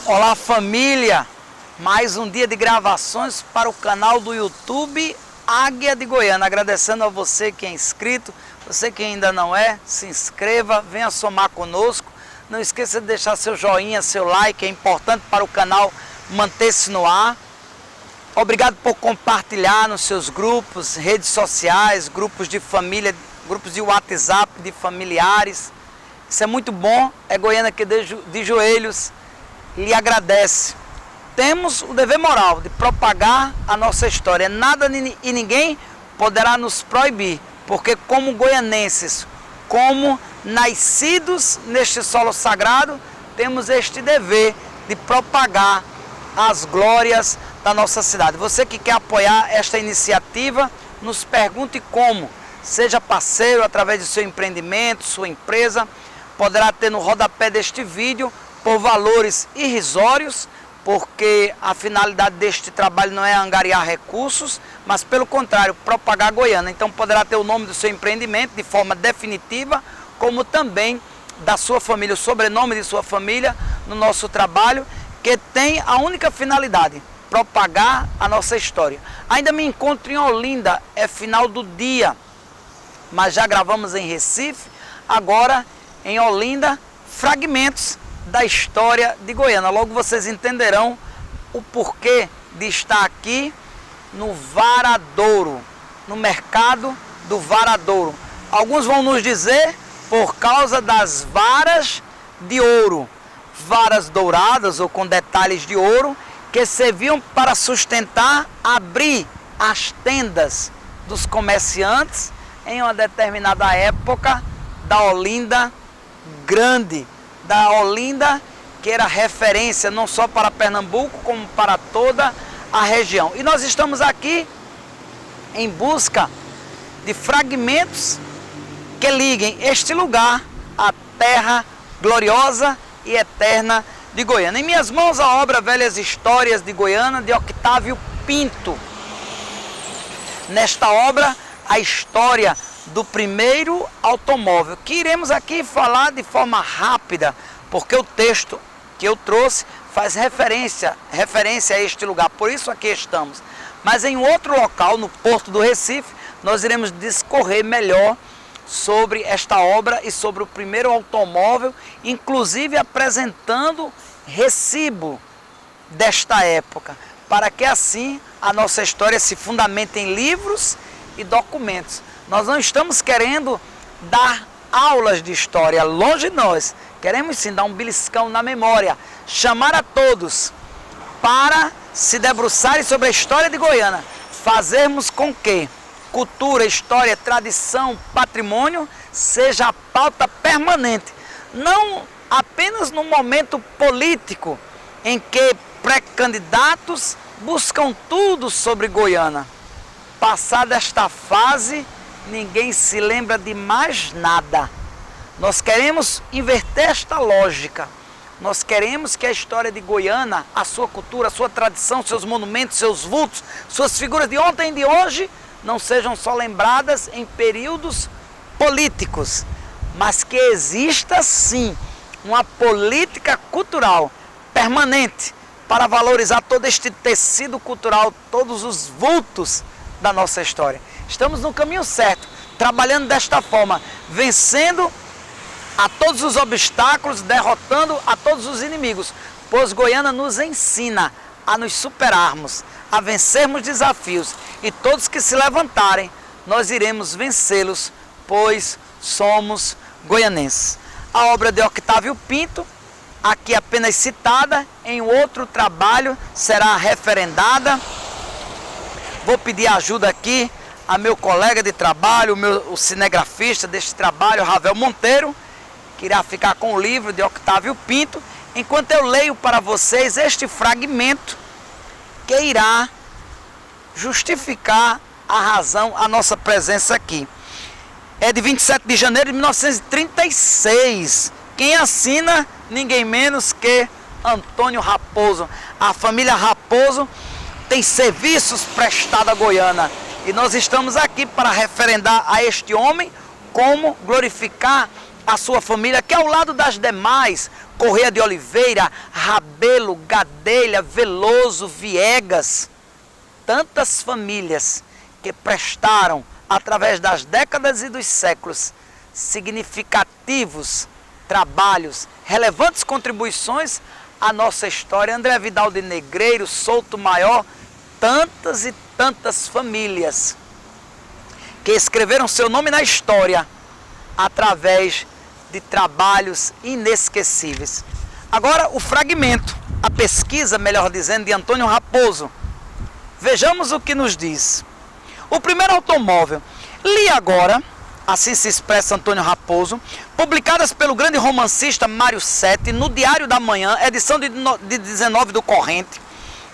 Olá família, mais um dia de gravações para o canal do YouTube Águia de Goiânia. Agradecendo a você que é inscrito, você que ainda não é, se inscreva, venha somar conosco. Não esqueça de deixar seu joinha, seu like, é importante para o canal manter-se no ar. Obrigado por compartilhar nos seus grupos, redes sociais, grupos de família, grupos de WhatsApp, de familiares. Isso é muito bom, é Goiânia que de joelhos lhe agradece. Temos o dever moral de propagar a nossa história. Nada e ninguém poderá nos proibir, porque como goianenses, como nascidos neste solo sagrado, temos este dever de propagar as glórias da nossa cidade. Você que quer apoiar esta iniciativa, nos pergunte como. Seja parceiro através do seu empreendimento, sua empresa. Poderá ter no rodapé deste vídeo por valores irrisórios, porque a finalidade deste trabalho não é angariar recursos, mas pelo contrário, propagar Goiânia. Então poderá ter o nome do seu empreendimento de forma definitiva, como também da sua família, o sobrenome de sua família no nosso trabalho, que tem a única finalidade, propagar a nossa história. Ainda me encontro em Olinda, é final do dia, mas já gravamos em Recife, agora em Olinda, fragmentos da história de Goiânia. Logo vocês entenderão o porquê de estar aqui no Varadouro, no mercado do Varadouro. Alguns vão nos dizer por causa das varas de ouro, varas douradas ou com detalhes de ouro, que serviam para sustentar, abrir as tendas dos comerciantes em uma determinada época da Olinda Grande, da Olinda que era referência não só para Pernambuco, como para toda a região. E nós estamos aqui em busca de fragmentos que liguem este lugar à terra gloriosa e eterna de Goiânia. Em minhas mãos a obra Velhas Histórias de Goiânia, de Octávio Pinto. Nesta obra, a história do primeiro automóvel, que iremos aqui falar de forma rápida, porque o texto que eu trouxe faz referência a este lugar, por isso aqui estamos. Mas em outro local, no Porto do Recife, nós iremos discorrer melhor sobre esta obra e sobre o primeiro automóvel, inclusive apresentando recibo desta época, para que assim a nossa história se fundamente em livros e documentos. Nós não estamos querendo dar aulas de história, longe de nós. Queremos sim dar um beliscão na memória, chamar a todos para se debruçarem sobre a história de Goiânia, fazermos com que cultura, história, tradição, patrimônio seja a pauta permanente, não apenas no momento político em que pré-candidatos buscam tudo sobre Goiânia. Passada esta fase, ninguém se lembra de mais nada. Nós queremos inverter esta lógica. Nós queremos que a história de Goiânia, a sua cultura, a sua tradição, seus monumentos, seus vultos, suas figuras de ontem e de hoje, não sejam só lembradas em períodos políticos, mas que exista sim uma política cultural permanente para valorizar todo este tecido cultural, todos os vultos da nossa história. Estamos no caminho certo, trabalhando desta forma, vencendo a todos os obstáculos, derrotando a todos os inimigos, pois Goiânia nos ensina a nos superarmos, a vencermos desafios, e todos que se levantarem, nós iremos vencê-los, pois somos goianenses. A obra de Octávio Pinto, aqui apenas citada, em outro trabalho será referendada. Vou pedir ajuda aqui a meu colega de trabalho, o cinegrafista deste trabalho, Ravel Monteiro, que irá ficar com o livro de Octávio Pinto, enquanto eu leio para vocês este fragmento que irá justificar a nossa presença aqui. É de 27 de janeiro de 1936. Quem assina, ninguém menos que Antônio Raposo. A família Raposo tem serviços prestados a Goiânia. E nós estamos aqui para referendar a este homem, como glorificar a sua família, que ao lado das demais, Correia de Oliveira, Rabelo, Gadelha, Veloso, Viegas, tantas famílias que prestaram, através das décadas e dos séculos, significativos trabalhos, relevantes contribuições à nossa história. André Vidal de Negreiro, Souto Maior, tantas e tantas famílias que escreveram seu nome na história através de trabalhos inesquecíveis. Agora o fragmento, a pesquisa, melhor dizendo, de Antônio Raposo. Vejamos o que nos diz. O primeiro automóvel. Li agora, assim se expressa Antônio Raposo, publicadas pelo grande romancista Mário Sete no Diário da Manhã, edição de 19 do Corrente,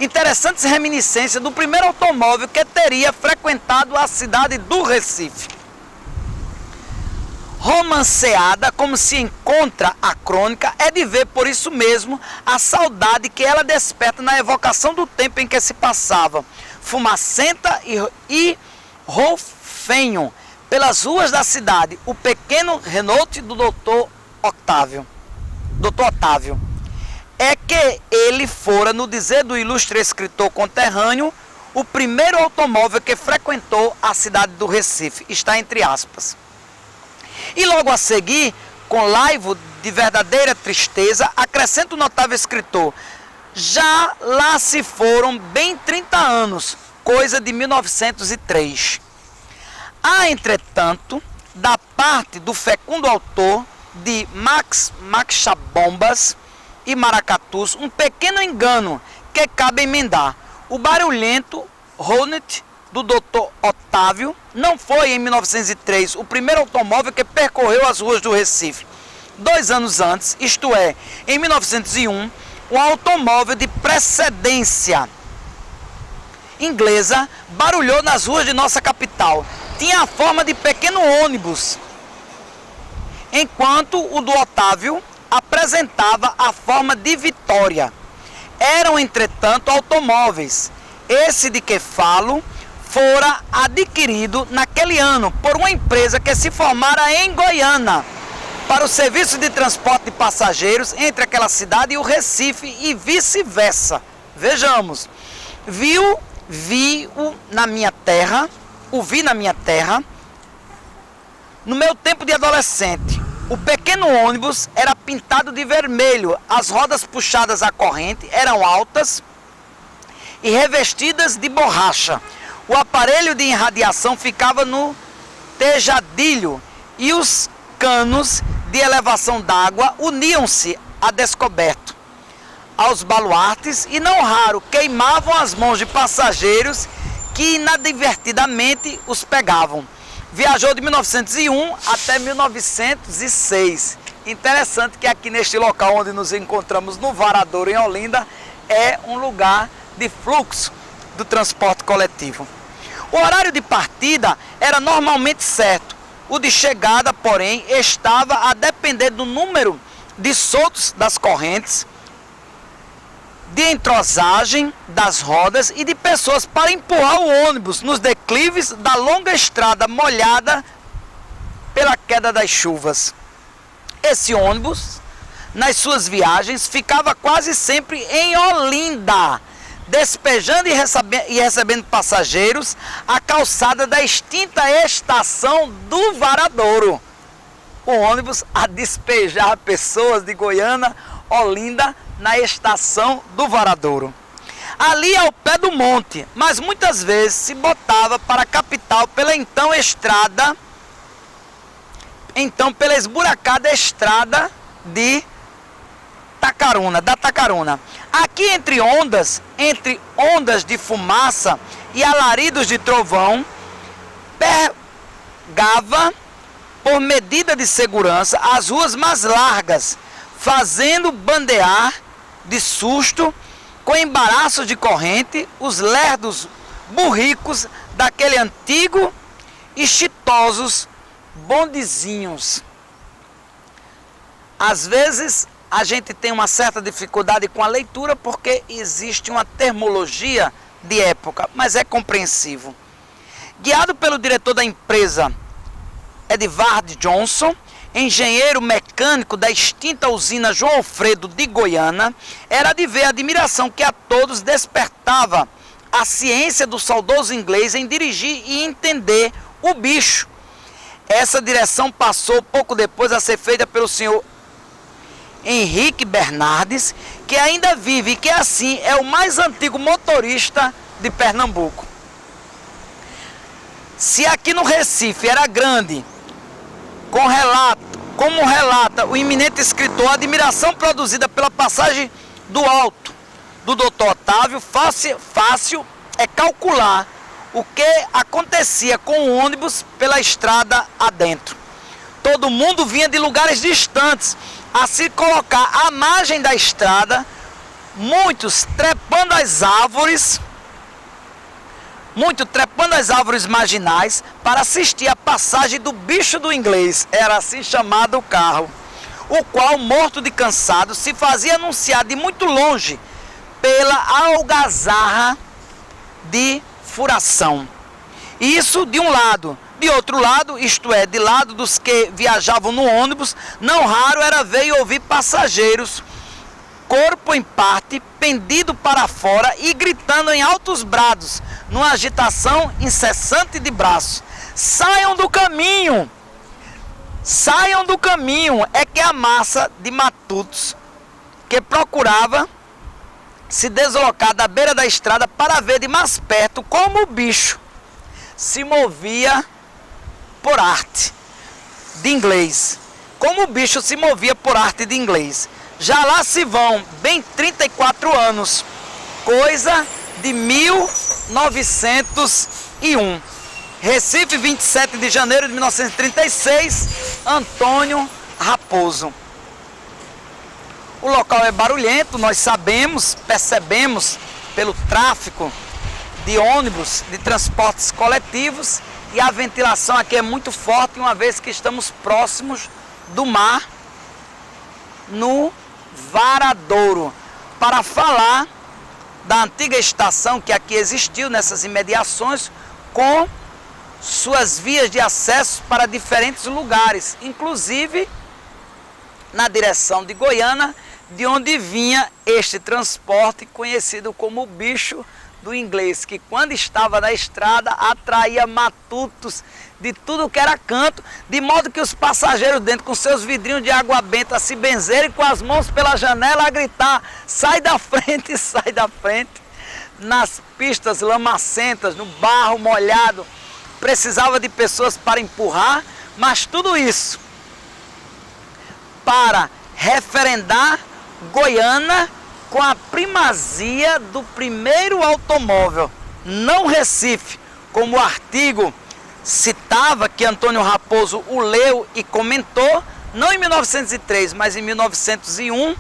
interessantes reminiscências do primeiro automóvel que teria frequentado a cidade do Recife. Romanceada, como se encontra a crônica, é de ver por isso mesmo a saudade que ela desperta na evocação do tempo em que se passava, fumacenta e rofenho, pelas ruas da cidade, o pequeno Renault do Dr. Otávio. É que ele fora, no dizer do ilustre escritor conterrâneo, o primeiro automóvel que frequentou a cidade do Recife, está entre aspas. E logo a seguir, com laivo de verdadeira tristeza, acrescenta o notável escritor: já lá se foram bem 30 anos, coisa de 1903. Há, entretanto, da parte do fecundo autor de Max Chabombas e Maracatus, um pequeno engano que cabe emendar. O barulhento Hornet do Dr. Otávio não foi, em 1903, o primeiro automóvel que percorreu as ruas do Recife. 2 anos antes, isto é, em 1901, um automóvel de precedência inglesa barulhou nas ruas de nossa capital. Tinha a forma de pequeno ônibus, enquanto o do Otávio apresentava a forma de Vitória. Eram, entretanto, automóveis. Esse de que falo fora adquirido naquele ano por uma empresa que se formara em Goiânia para o serviço de transporte de passageiros entre aquela cidade e o Recife e vice-versa. Vejamos, vi na minha terra, no meu tempo de adolescente. O pequeno ônibus era pintado de vermelho, as rodas puxadas à corrente eram altas e revestidas de borracha. O aparelho de irradiação ficava no tejadilho e os canos de elevação d'água uniam-se a descoberto aos baluartes e não raro queimavam as mãos de passageiros que inadvertidamente os pegavam. Viajou de 1901 até 1906. Interessante que aqui neste local onde nos encontramos, no Varadouro, em Olinda, é um lugar de fluxo do transporte coletivo. O horário de partida era normalmente certo. O de chegada, porém, estava a depender do número de soltos das correntes, de entrosagem das rodas e de pessoas para empurrar o ônibus nos declives da longa estrada molhada pela queda das chuvas. Esse ônibus, nas suas viagens, ficava quase sempre em Olinda, despejando e recebendo passageiros a calçada da extinta estação do Varadouro. O ônibus a despejar pessoas de Goiânia, Olinda, na estação do Varadouro. Ali ao pé do monte, mas muitas vezes se botava para a capital pela pela esburacada estrada de Tacaruna. Aqui entre ondas de fumaça e alaridos de trovão, pegava por medida de segurança as ruas mais largas, fazendo bandear de susto, com embaraços de corrente, os lerdos burricos daquele antigo e chitosos bondezinhos. Às vezes a gente tem uma certa dificuldade com a leitura porque existe uma termologia de época, mas é compreensivo. Guiado pelo diretor da empresa, Edvard Johnson, engenheiro mecânico da extinta usina João Alfredo de Goiânia, era de ver a admiração que a todos despertava a ciência do saudoso inglês em dirigir e entender o bicho. Essa direção passou pouco depois a ser feita pelo senhor Henrique Bernardes, que ainda vive e que assim é o mais antigo motorista de Pernambuco. Se aqui no Recife era grande, como relata o eminente escritor, a admiração produzida pela passagem do alto do Dr. Otávio, fácil é calcular o que acontecia com o ônibus pela estrada adentro. Todo mundo vinha de lugares distantes a se colocar à margem da estrada, muitos trepando as árvores marginais para assistir a passagem do bicho do inglês, era assim chamado o carro, o qual, morto de cansado, se fazia anunciar de muito longe pela algazarra de furação. Isso de um lado. De outro lado, isto é, de lado dos que viajavam no ônibus, não raro era ver e ouvir passageiros, corpo em parte, pendido para fora e gritando em altos brados, numa agitação incessante de braços: saiam do caminho! Saiam do caminho! É que a massa de matutos que procurava se deslocar da beira da estrada para ver de mais perto como o bicho se movia por arte de inglês. Como o bicho se movia por arte de inglês. Já lá se vão bem 34 anos, coisa de 1901. Recife, 27 de janeiro de 1936, Antônio Raposo. O local é barulhento, nós sabemos, percebemos pelo tráfego de ônibus, de transportes coletivos, e a ventilação aqui é muito forte, uma vez que estamos próximos do mar, no Varadouro, para falar da antiga estação que aqui existiu nessas imediações, com suas vias de acesso para diferentes lugares, inclusive na direção de Goiânia, de onde vinha este transporte conhecido como o bicho do inglês, que quando estava na estrada atraía matutos de tudo que era canto, de modo que os passageiros dentro com seus vidrinhos de água benta se benzerem, com as mãos pela janela a gritar: sai da frente, sai da frente. Nas pistas lamacentas, no barro molhado, precisava de pessoas para empurrar, mas tudo isso para referendar Goiânia com a primazia do primeiro automóvel, não Recife, como o artigo citava, que Antônio Raposo o leu e comentou, não em 1903, mas em 1901,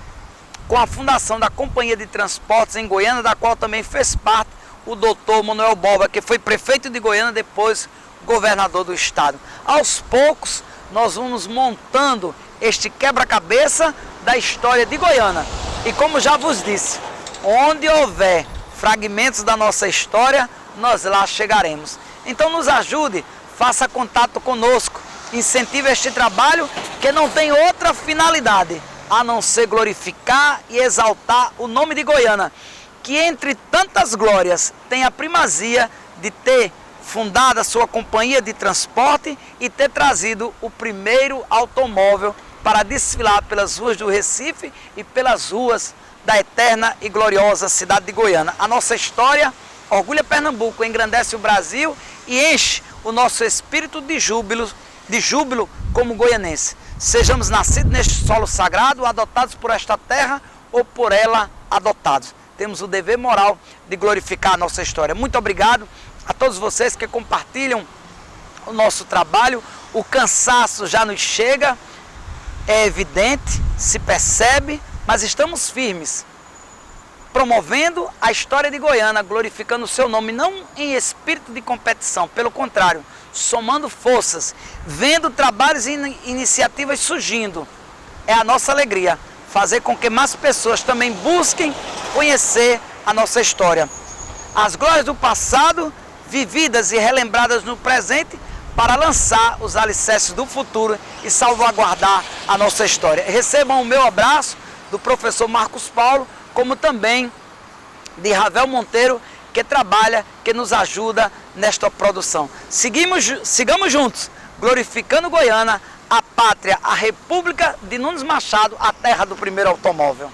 com a fundação da Companhia de Transportes em Goiânia, da qual também fez parte o doutor Manuel Borba, que foi prefeito de Goiânia, depois governador do estado. Aos poucos, nós vamos montando este quebra-cabeça da história de Goiânia. E como já vos disse, onde houver fragmentos da nossa história, nós lá chegaremos. Então nos ajude, faça contato conosco, incentive este trabalho que não tem outra finalidade a não ser glorificar e exaltar o nome de Goiânia, que entre tantas glórias tem a primazia de ter fundado a sua companhia de transporte e ter trazido o primeiro automóvel para desfilar pelas ruas do Recife e pelas ruas da eterna e gloriosa cidade de Goiânia. A nossa história orgulha Pernambuco, engrandece o Brasil e enche o nosso espírito de júbilo como goianense. Sejamos nascidos neste solo sagrado, adotados por esta terra ou por ela adotados. Temos o dever moral de glorificar a nossa história. Muito obrigado a todos vocês que compartilham o nosso trabalho. O cansaço já nos chega, é evidente, se percebe, mas estamos firmes, promovendo a história de Goiânia, glorificando o seu nome, não em espírito de competição, pelo contrário, somando forças, vendo trabalhos e iniciativas surgindo. É a nossa alegria fazer com que mais pessoas também busquem conhecer a nossa história. As glórias do passado, vividas e relembradas no presente, para lançar os alicerces do futuro e salvaguardar a nossa história. Recebam o meu abraço do professor Marcos Paulo, como também de Ravel Monteiro, que trabalha, que nos ajuda nesta produção. Sigamos juntos, glorificando Goiânia, a pátria, a República de Nunes Machado, a terra do primeiro automóvel.